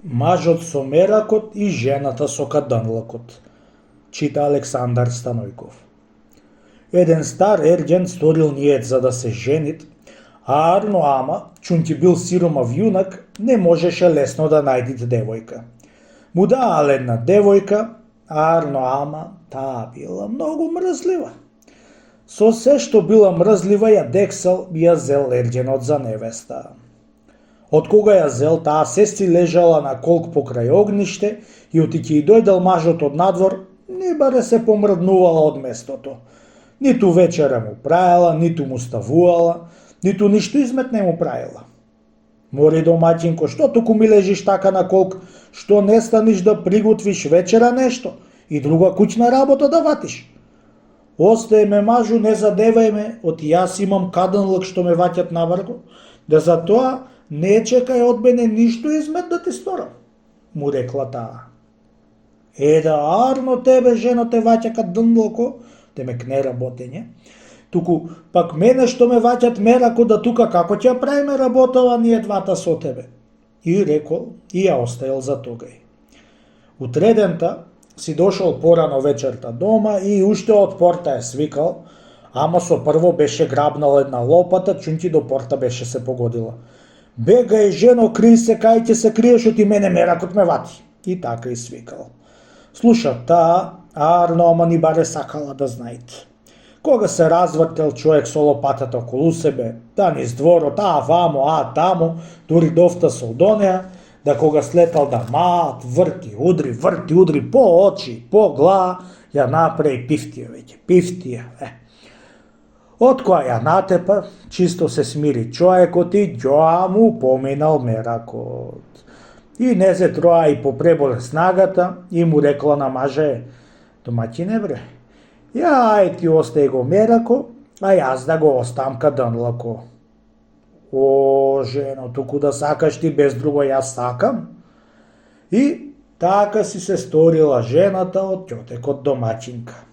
Мажот со меракот и жената со каданлакот. Чита Александар Станојков. Еден стар ерген сторил ниет за да се женит, а Арно Ама, чунти бил сиромав јунак, не можеше лесно да најдит девојка. Му даал една девојка, а Арно Ама, таа била многу мрзлива. Со се што била мрзлива ја дексал и ја зел ерđенот за невеста. Од кога ја зел, таа сести лежала на колк покрај огниште и отиќе и дојдел мажот од надвор, не баре се помрднувала од местото. Ниту вечера му праела, ниту му ставувала, ниту ништо измет не му праела. Мори домаќинко, што туку ми лежиш така на колк, што не станиш да приготвиш вечера нешто и друга куќна работа да ватиш? Остај ме мажу, не задевај ме, оти јас имам каданлак што ме ваќат наврго, да за тоа не чекај од мене ништо измет да ти сторам, му рекла таа. Да Арно тебе жено те ваќа каданлако, те ме кне работење, туку пак мене што ме ваќат мерако да тука како ќе правиме работава ние двата со тебе. И рекол, и ја оставил за тогај. Утредента си дошол порано вечерта дома и уште од порта е свикал, ама со прво беше грабнал една лопата, чунти до порта беше се погодила. Бегај жено, криј се, кај ќе се криеш, оти мене меракот ме вати. И така и свикал. Слуша, таа Арно Ама ни баре сакала да знаете. Кога се развртел човек со лопатата околу себе, да низ дворот, вамо, тамо, дури дофта со до неа, да кога слетал да маат, врти, удри, по очи, по глава, ја направи пифтија веќе, пифтија. Од која ја натепа, чисто се смири човекот и ѓоа му поминал меракот. И не се троа и попреболе снагата и му рекла на маже, домаќине бре, ја ти остај го мерако, а јас да го оставам каданлако. Жено, туку да сакаш ти без друго јас сакам. И така си се сторила жената од ќотекот домаќинка.